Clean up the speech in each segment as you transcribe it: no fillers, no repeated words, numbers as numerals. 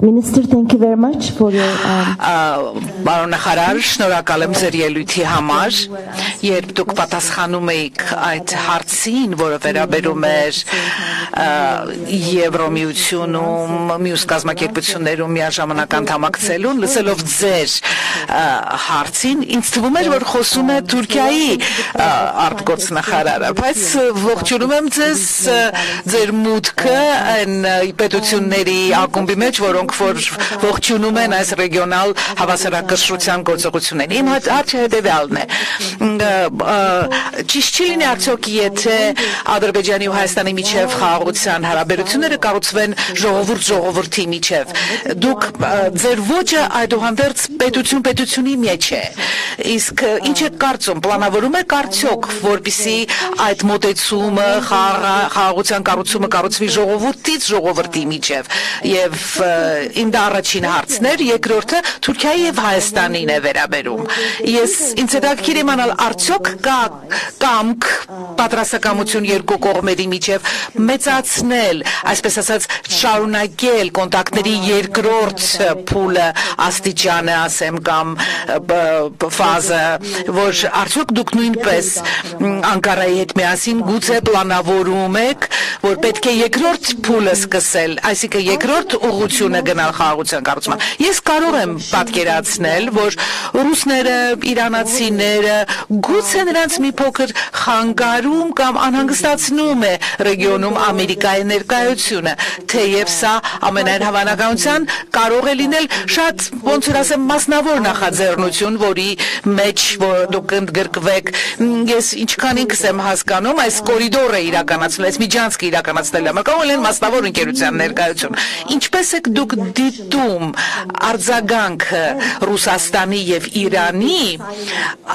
Minister, thank you very much for your Բարոն նախարար, շնորհակալ եմ ձեր ելույթի համար, երբ դուք պատասխանում եք այդ հարցին, որը վերաբերում էր Եվրոմիությունում, մյուս կազմակերպություններում միաժամանակ անդամակցելուն, լսելով ձեր հարցին, ինձ թվում էր, որ խոսում է Թուրքիայի արտգործնախարարը, բայց ողջունում եմ ձեզ ձեր մուտքը այն պետությունների ակումբի մեջ, որոնք որ ողջունում են այս ռեգիոնալ հավասարակշռության գործողությունները։ Իմ հարցը հետևյալն է։ Ճիշտ չի լինի արդյոք, եթե Ադրբեջանի ու Հայաստանի միջև խաղաղության հարաբերությունները կառուցվեն ժողովուրդ-ժողովրդի միջև։ Դուք ձեր ոճը այդուհանդերձ պետություն-պետությունի մեջ է։ Իսկ ինչ եք կարծում, պլանավորում եք արդյոք, որպեսզի այդ մոտեցումը, խաղաղության կառուցումը կառուցվի ժողովրդից ժողովրդի միջև եւ Իմ դա առաջին հարցն էր, երկրորդը Թուրքիայի եւ Հայաստանին է վերաբերում։ Ինձ հետաքրքիր իմանալ արդյոք կա կամք պատրաստակամություն երկու կողմերի միջև մեծացնել, այսպես ասած, շարունակել կոնտակտների երկրորդ փուլը, աստիճանը, ասեմ, կամ ֆազը, որ արդյոք դուք նույնպես Անկարայի հետ միասին գուցե պլանավորում եք, որ պետք է երկրորդ փուլը սկսել, այսինքն երկրորդ ուղղությունը գնալ խաղաղության կառուցման։ Ես կարող եմ պատկերացնել, որ ռուսները, իրանացիները գուցե նրանց մի փոքր խանգարում կամ անհանգստացնում է ռեգիոնում Ամերիկայի ներկայությունը, թեև սա ամենայն հավանականության կարող է լինել շատ, ոնց որ ասեմ, մասնավոր նախաձեռնություն, որի մեջ դուք ընդգրկվեք։ Ես ինչքան ինքս եմ հասկանում, այս կորիդորը իրականացնել, այս միջանցքը իրականացնել համար կարող է մասնավոր ընկերության ներկայություն։ Ինչպես եք դուք դիտում արձագանքը Ռուսաստանի եւ Իրանի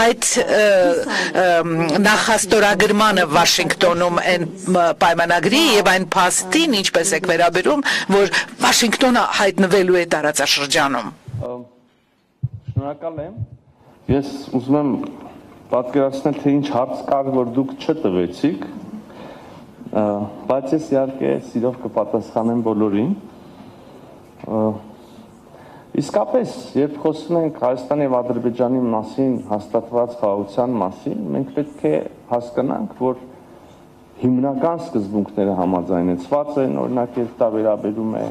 այդ նախաստորագրմանը Վաշինգտոնում այն պայմանագրի եւ այն փաստին, ինչպես եք վերաբերում, որ Վաշինգտոնը հայտնվելու է տարածաշրջանում։ Շնորհակալ եմ։ Ես ուզում եմ պատկերացնել, թե ինչ հարց կար, որ դուք չտվեցիք, բայց ես իհարկե սիրով կպատասխանեմ բոլորին։ Իսկապես, երբ խոսում ենք Հայաստանի եւ Ադրբեջանի մասին հաստատված խաղաղության մասին, մենք պետք է հասկանանք, որ հիմնական սկզբունքները համաձայնեցված են, օրինակ, երբ դա վերաբերում է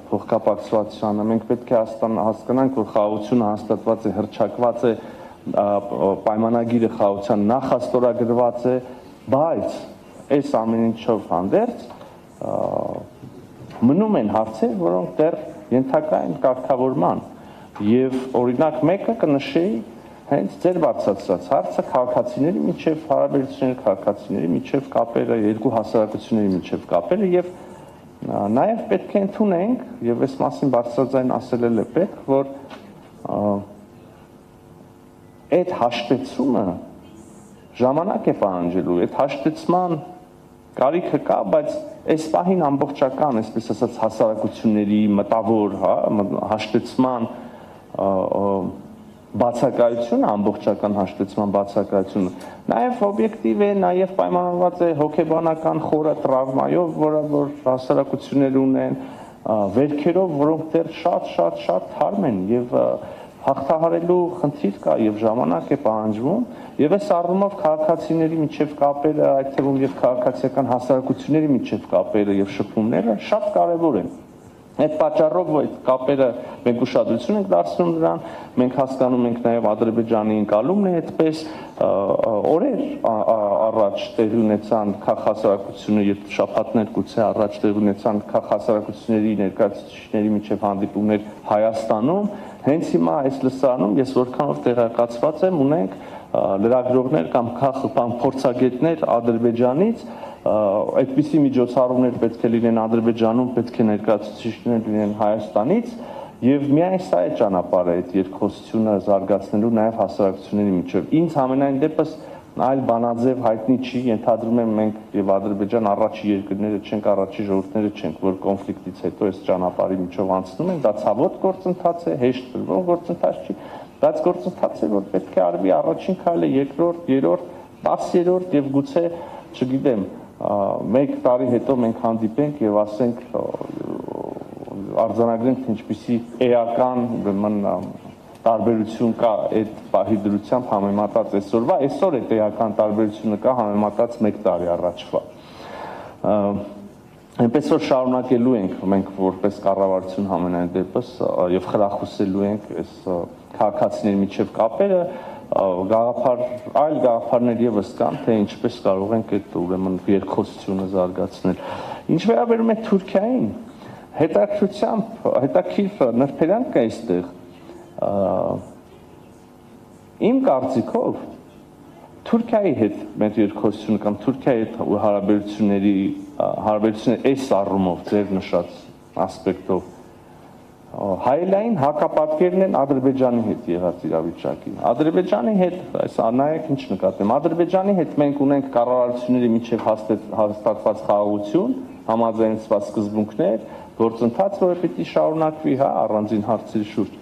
փոխկապակցվածությանը, մենք պետք է հասկանանք, որ խաղաղությունը հաստատված է, հռչակված է, պայմանագիրը խաղաղության նախաստորագրված է, բայց այս ամեն ինչով հանդերձ մնում են հարցեր, որոնք դեռ ենթակա են կարգավորման եւ օրինակ մեկը կնշեի հենց ձեր բացացած հարցը քաղաքացիների միջև հարաբերությունները, քաղաքացիների միջև կապերը, երկու հասարակությունների միջև կապերը եւ նաեւ պետք է ընդունենք եւ այս մասին բարձրաձայն ասել է պետք, որ այդ հաշտեցումը ժամանակ է պահանջելու, այդ հաշտեցման կարիքը կա, բայց այս պահին ամբողջական, այսպես ասած, հասարակությունների մտավոր, հաշտեցման բացակայությունը, ամբողջական հաշտեցման բացակայությունը, նաև օբյեկտիվ է, նաև պայմանավորված է հոգեբանական խորը տրավմայով, որ հասարակությունները ունեն, վերքերով, որոնք դեռ շատ թարմ են եւ հաղթահարելու խնդիր կա եւ ժամանակ է պահանջվում եւ այս առումով քաղաքացիների միջև կապերը, այդ թվում եւ քաղաքացիական հասարակությունների միջև կապերը եւ շփումները շատ կարեւոր են։ Այդ պատճառով այդ կապերը մենք ուշադրություն ենք դարձնում նրան, մենք հասկանում ենք նաեւ Ադրբեջանի ընկալումն է այդպես օրեր առաջ տեղի ունեցան քաղաքացիությունը եւ շաբաթներ գուցե առաջ տեղի ունեցան քաղաքացիությունների ներկայացուցիչների միջև հանդիպումներ Հայաստանում, հենց հիմա այս լսարանում ես որքանով տեղեկացված եմ ունենք լրագրողներ կամ փորձագետներ Ադրբեջանից այդպիսի միջոցառումներ պետք է լինեն Ադրբեջանում, պետք է ներկայացուցիչներ լինեն Հայաստանից եւ միայն սա է ճանապարհը այդ երկխոսությունը զարգացնելու նաեւ հասարակությունների միջև։ Ինձ ամենայն դեպս այլ բանաձև հայտնի չի, ենթադրում եմ մենք եւ Ադրբեջան առաջի երկրները չենք, առաջի ժողովուրդները չենք, որ կոնֆլիկտից հետո այս ճանապարհի միջով անցնում են, դա ցավոտ գործընթաց է, հեշտ բերվող գործընթաց չի, բայց գործընթաց է, որ պետք է արվի առաջին քայլը, երկրորդ, երրորդ, 10-րդ եւ գուցե, չգիտեմ, 1 տարի հետո մենք հանդիպենք եւ ասենք արձանագրենք, թե ինչպիսի էական ուրեմն տարբերություն կա այդ պահի դրությամբ համեմատած այսօրվա, այսօր այդ էական տարբերությունը կա համեմատած 1 տարի առաջվա։ Այնպես որ շարունակելու ենք մենք որպես կառավարություն համենայն դեպս եւ խրախուսելու ենք այս քաղաքացիների միջև կապերը, այլ գաղափարներ եւս կան, թե ինչպես կարող ենք այդ ուրեմն երկխոսությունը զարգացնել։ Ինչ վերաբերում է Թուրքիային, հետաքրքիր նրբերանգ կա այստեղ։ Իմ կարծիքով Թուրքիայի հետ մեր երկխոսությունը կամ Թուրքիայի հետ հարաբերությունները այս առումով ձեր նշած ասպեկտով հայելային հակապատկերն են Ադրբեջանի հետ եղած իրավիճակի։ Ադրբեջանի հետ, այս նայեք ինչ նկատեմ, Ադրբեջանի հետ մենք ունենք կառավարությունների միջև հաստատված խաղաղություն, համաձայնեցված սկզբունքներ, գործընթաց, որը պիտի շարունակվի, հա, առանձին հարցերի շուրջ։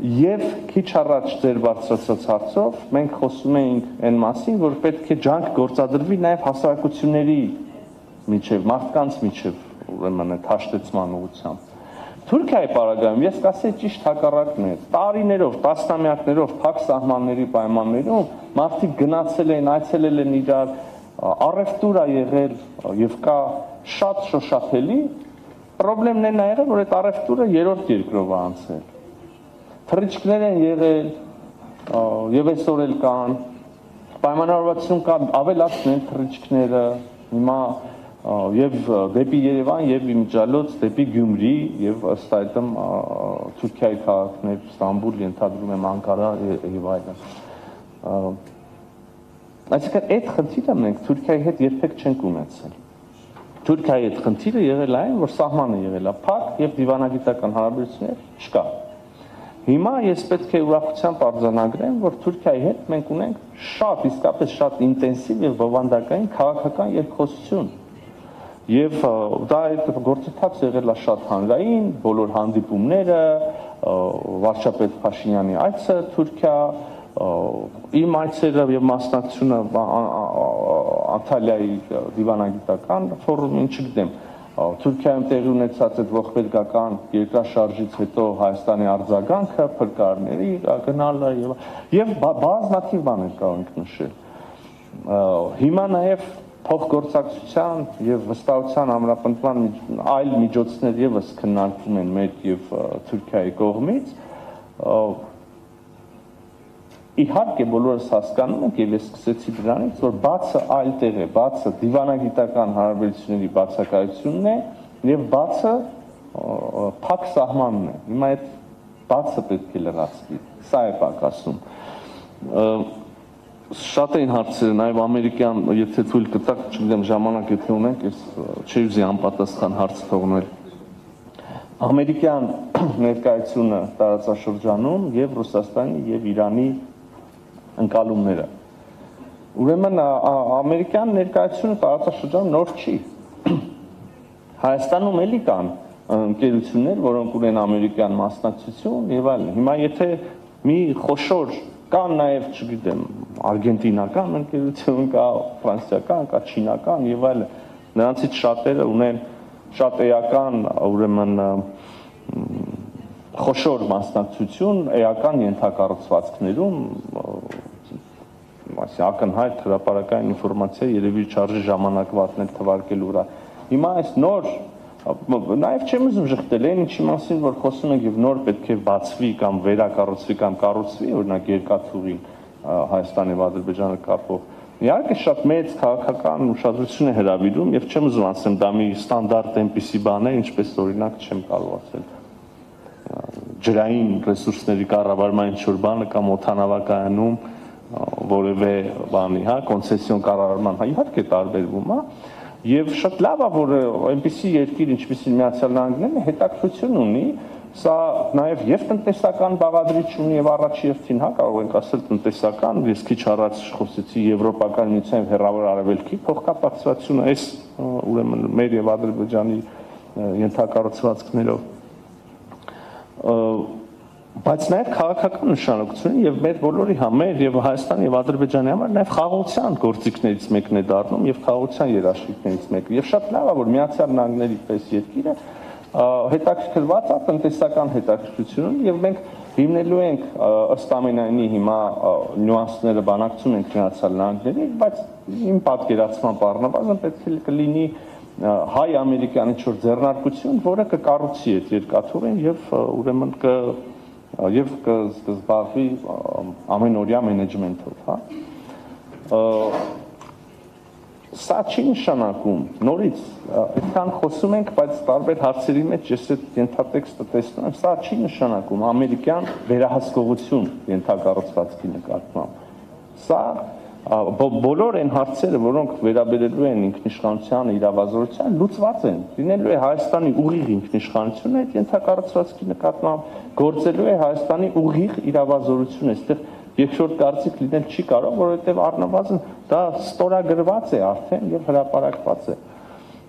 Եվ քիչ առաջ ձեր բարձրացած հարցով մենք խոսում էինք այն մասին, որ պետք է ջանք գործադրվի նաև հասարակությունների միջև, մարդկանց միջև, ուրեմն այդ հաշտեցման ուղղությամբ։ Թուրքիայի պարագայում ես կասեի ճիշտ հակառակն է։ Տարիներով, տասնամյակներով փակ սահմանների պայմաններում մարդիկ գնացել են, այցելել են իրար, առևտուր է եղել եւ կա շատ շոշափելի, խնդիրն է նա եղել, որ այդ առևտուրը երրորդ երկրով է անցել։ Թռիչքներ են եղել եւ այսօր էլ կան, պայմանավորվածություն կա ավելացնել թռիչքները, հիմա եւ դեպի Երևան եւ իմիջիալոց դեպի Գյումրի եւ ըստ այդմ Թուրքիայի քաղաքներ, Ստամբուլ, ենթադրում եմ Անկարա եւ այլն։ Այսինքն այդ խնդիրը մենք Թուրքիայի հետ երբեք չենք ունեցել։ Թուրքիայի հետ խնդիրը եղել այն, որ սահմանը եղել է փակ եւ դիվանագիտական հարաբերություններ չկա։ Հիմա ես պետք է ուրախությամբ արձանագրեմ, որ Թուրքիայի հետ մենք ունենք շատ, իսկապես շատ ինտենսիվ եւ բովանդակային քաղաքական երկխոսություն։ Եվ դա այդ գործընթացը եղել է շատ հանրային, բոլոր հանդիպումները, վարչապետ Փաշինյանի այցը Թուրքիա, իմ այցերը եւ մասնակցությունը Անտալիայի դիվանագիտական ֆորումին, չգիտեմ, Թուրքիայում տեղի ունեցած այդ ողբերգական երկրաշարժից հետո Հայաստանի արձագանքը, փրկարարների գնալը եւ բազմաթիվ բաներ կարող ենք նշել։ Հիմա նաեւ փոխգործակցության եւ վստահության ամրապնդման այլ միջոցներ եւս քննարկվում են մեր եւ Թուրքիայի կողմից։ Իհարկե բոլորս հասկանում ենք եւ ես սկսեցի դրանից, որ բացը այլ տեղ է, բացը դիվանագիտական հարաբերությունների բացակայությունն է եւ բացը փակ սահմանն է։ Հիմա այդ բացը պետք է լրացվի։ Սա է պակասում։ Շատ էին հարցերը, նաև ամերիկյան, եթե թույլ կտակ, չգիտեմ, ժամանակ եթե ունենք, ես չի ուզի անպատասխան հարց թողնել։ Ամերիկյան ներկայությունը տարածաշրջանում եւ Ռուսաստանի եւ Իրանի ընկալումները։ Ուրեմն ամերիկյան ներկայությունը տարածաշրջանում նոր չի։ Հայաստանում էլի կան ընկերություններ, որոնք ունեն ամերիկյան մասնակցություն եւ այլն։ Հիմա եթե մի խոշոր կան նաև, չգիտեմ, արգենտինական ընկերություն կա, ֆրանսիական կա, չինական եւ այլն։ Նրանցից շատերը ունեն շատ էական, ուրեմն խոշոր մասնակցություն էական ենթակառուցվածքներում, ակնհայտ հրապարակային ինֆորմացիա երևի չարժի ժամանակվատներ թվարկելու վրա։ Հիմա այս նոր, նաև չեմ ուզում ժխտել այն ինչի մասին, որ խոսում ենք եւ նոր պետք է բացվի կամ վերակառուցվի կամ կառուցվի, օրինակ երկաթուղին Հայաստանի եւ Ադրբեջանը կապող։ Իհարկե շատ մեծ քաղաքական ուշադրություն է հրավիրում եւ չեմ ուզում ասեմ դա մի ստանդարտ այնպիսի բան է, ինչպես օրինակ չեմ կարող ասել ջրային ռեսուրսների կառավարման ինչ-որ բանը կամ օդանավակայանում որևէ բանի, հա, կոնցեսիոն կառավարման, հա, իհարկե տարբերվում, հա, եւ շատ լավ է, որ այնպիսի երկիր, ինչպիսին Միացյալ Նահանգներն է, հետաքրություն ունի, սա նաեւ եւ տնտեսական բաղադրիչ ունի եւ առաջի հերթին, հա, կարող ենք ասել տնտեսական, ես քիչ առաջ խոսեցի Եվրոպական միության հեռավոր արևելքի փոխկապակցությունը, այս ուրեմն մեր եւ Ադրբեջանի ենթակառուցվածքներով բայց նաև քաղաքական նշանակություն եւ մեր բոլորի համար եւ Հայաստանի եւ Ադրբեջանի համար նաև խաղաղության գործիքներից մեկն է դառնում եւ խաղաղության երաշխիքներից մեկը եւ շատ լավ է որ Միացյալ Նահանգների պես երկիրը հետաքրքրված է տնտեսական հետաքրքրությունում եւ մենք հիմնելու ենք ըստ ամենայնի հիմա նյուանսները բանակցում ենք Միացյալ Նահանգների, բայց իմ պատկերացմամբ առնվազն պետք է կլինի հայ-ամերիկյան ինչ-որ ձեռնարկություն, որը կկառուցի այդ երկաթուղին եւ ուրեմն կզբաղվի ամենօրյա մենեջմենթով, հա։ Սա չի նշանակում, նորից այդքան խոսում ենք, բայց տարբեր հարցերի մեջ ես այդ ենթատեքստը տեսնում եմ, սա չի նշանակում ամերիկյան վերահսկողություն ենթակառուցվածքի նկատմամբ։ Սա բոլոր այն հարցերը, որոնք վերաբերելու են ինքնիշխանության իրավազորության, լուծված են։ Լինելու է Հայաստանի ուղիղ ինքնիշխանությունը այդ ենթակառուցվածքի նկատմամբ, գործելու է Հայաստանի ուղիղ իրավազորությունը, այստեղ երկրորդ կարծիք լինել չի կարող, որովհետև առնվազն դա ստորագրված է արդեն եւ հրապարակված է։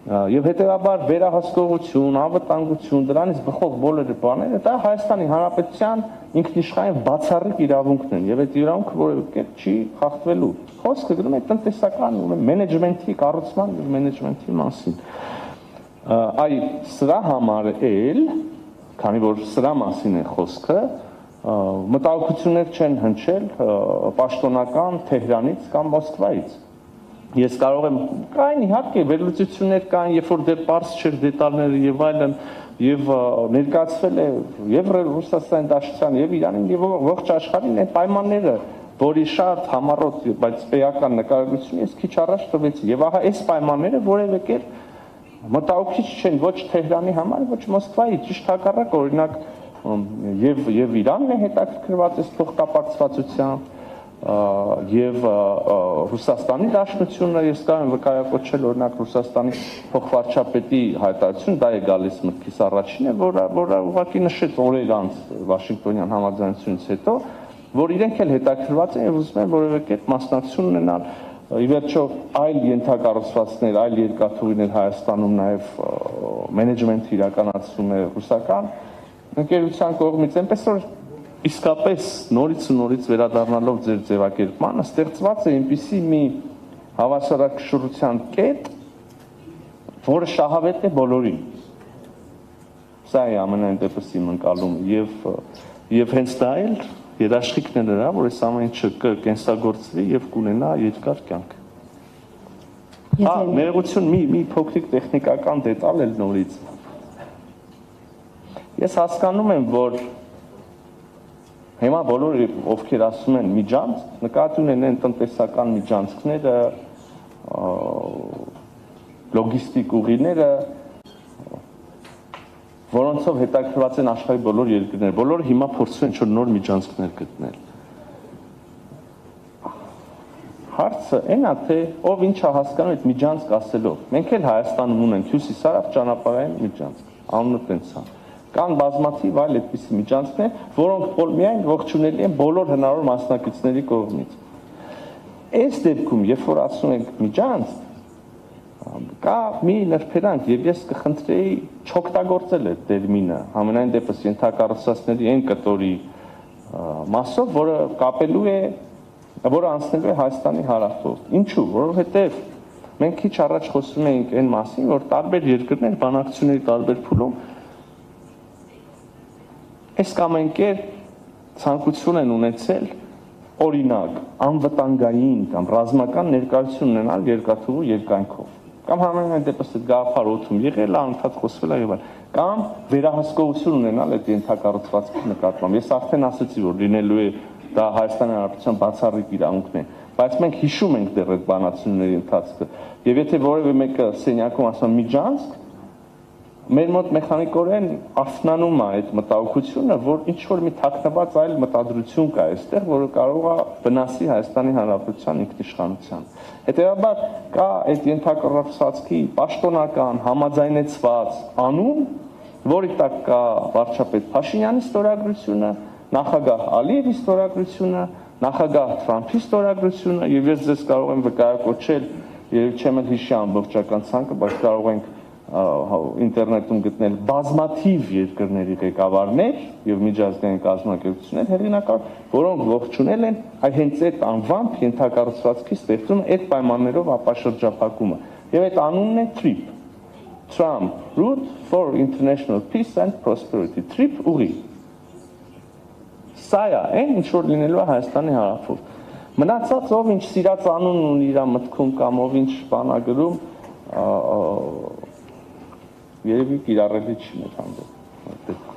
Եվ հետեւաբար վերահսկողություն, անվտանգություն, դրանից բխող բոլոր բաները դա Հայաստանի Հանրապետության ինքնիշխանային բացառիկ իրավունքն են եւ այդ իրավունքը որևէ կերպ չի խախտվելու։ Խոսքը գնում է տնտեսական մենեջմենթի կառուցման եւ մենեջմենթի մասին։ Այ սրա համար էլ, քանի որ սրա մասին է խոսքը, մտահոգություններ չեն հնչել պաշտոնական Թեհրանից կամ Մոսկվայից։ Ես կարող եմ կային իհարկե վերլուծություններ կային, երբ որ դեռ պարզ չէր դետալները եւ այլն, եւ ներկայացվել է եւ Ռուսաստանի Դաշնության եւ Իրանին եւ ողջ աշխարհին այն պայմանները, որի շատ համառոտ, բայց էական նկարագրություն ես քիչ առաջ տվեցի եւ ահա այս պայմանները որևէ կերպ մտահոգիչ չեն ոչ Թեհրանի համար, ոչ Մոսկվայի, ճիշտ հակառակ, օրինակ եւ Իրանն է հետաքրքրված այս փոխկապակցվածությամբ եւ Ռուսաստանի Դաշնությունը ես կարող եմ վկայակոչել օրինակ Ռուսաստանի փոխվարչապետի հայտարարություն, դա է գալիս մտքիս առաջինը, որը ուղղակի նշեց օրեր անց Վաշինգտոնյան համաձայնությունից հետո, որ իրենք էլ հետաքրքրված են եւ ուզում են որևէ կերպ մասնակցություն ունենալ ի վերջո այլ ենթակառուցվածքներ, այլ երկաթուղիներ Հայաստանում նաեւ մենեջմենթ իրականացում է ռուսական ընկերության կողմից, այնպես որ իսկապես նորից ու նորից վերադառնալով ձեր ձևակերպմանը ստեղծված է այնպիսի մի հավասարակշռության կետ, որը շահավետ է բոլորին։ Սա է ամենայն դեպս իմ ընկալումը եւ հենց դա էլ երաշխիքն է նրա, որ այս ամեն ինչը կկենսագործվի եւ կունենա երկար կյանք։ Ներողություն, մի փոքրիկ տեխնիկական դետալ էլ նորից։ Ես հասկանում եմ, որ հիմա բոլորը ովքեր ասում են միջանցք, նկատի ունեն տնտեսական միջանցքները, լոգիստիկ ուղիները, որոնցով հետաքրքրված են աշխարհի բոլոր երկրները, բոլորը հիմա փորձում են ինչ-որ նոր միջանցքներ գտնել։ Հարցը այն է, թե ով ինչ է հասկանում այդ միջանցք ասելով։ Մենք էլ Հայաստանում ունենք հյուսիսարավ ճանապարհային միջանցք, անունը տենց է։ Կան բազմաթիվ այլ այդպիսի միջանցքներ, որոնք միայն ողջունելի են բոլոր հնարավոր մասնակիցների կողմից։ Այս դեպքում, երբ որ ասում ենք միջանցք, կա մի նրբերանգ եւ ես կխնդրեի չօգտագործել այդ տերմինը համենայն դեպս ենթակառուցվածքների այն կտորի մասով, որը կապելու է, որը անցնելու է Հայաստանի հարավով։ Ինչու՞, որովհետեւ մենք քիչ առաջ խոսում էինք այն մասին, որ տարբեր երկրներ բանակցությունների տարբեր փուլում այս կամ այն կերպ ցանկություն են ունեցել օրինակ անվտանգային կամ ռազմական ներկայություն ունենալ երկաթուղու երկայնքով կամ համենայն դեպս այդ գաղափար օդում եղել է, անդադ խոսվել է եւ այլն, կամ վերահսկողություն ունենալ այդ ենթակառուցվածքի նկատմամբ։ Ես արդեն ասացի, որ լինելու է դա Հայաստանի Հանրապետության բացառիկ իրավունքն է, բայց մենք հիշում ենք դեռ այդ բանակցությունների ընթացքը։ Եվ եթե որևէ մեկը սենյակում ասում միջանցք, մեր մոտ մեխանիկորեն արթնանում է այդ մտահոգությունը, որ ինչ-որ մի թաքնված այլ մտադրություն կա այստեղ, որը կարող է վնասի Հայաստանի Հանրապետության ինքնիշխանության։ Հետևաբար կա այդ ենթակառուցվածքի պաշտոնական համաձայնեցված անուն, որի տակ կա վարչապետ Փաշինյանի ստորագրությունը, նախագահ Ալիևի ստորագրությունը, նախագահ Թրամփի ստորագրությունը, եւ ես ձեզ կարող եմ վկայակոչել, եւ չեմ էլ հիշի ամբողջական ցանկը, բայց կարող ենք ինտերնետում գտնել բազմաթիվ երկրների ղեկավարներ եւ միջազգային կազմակերպություններ հեղինակավոր, որոնք ողջունել են հենց այդ անվամբ ենթակառուցվածքի ստեղծումը, այդ պայմաններով ապաշրջափակումը։ Եվ այդ անունն է TRIP, Trump, route for international peace and prosperity, trip ուղի։ Սա է, այն ինչ որ լինելու է Հայաստանի հարավում։ Մնացած ով ինչ սիրած անուն ունի իր մտքում կամ ով ինչ բան է գրում, երևի կիրառելի չի մեր հանդեպ։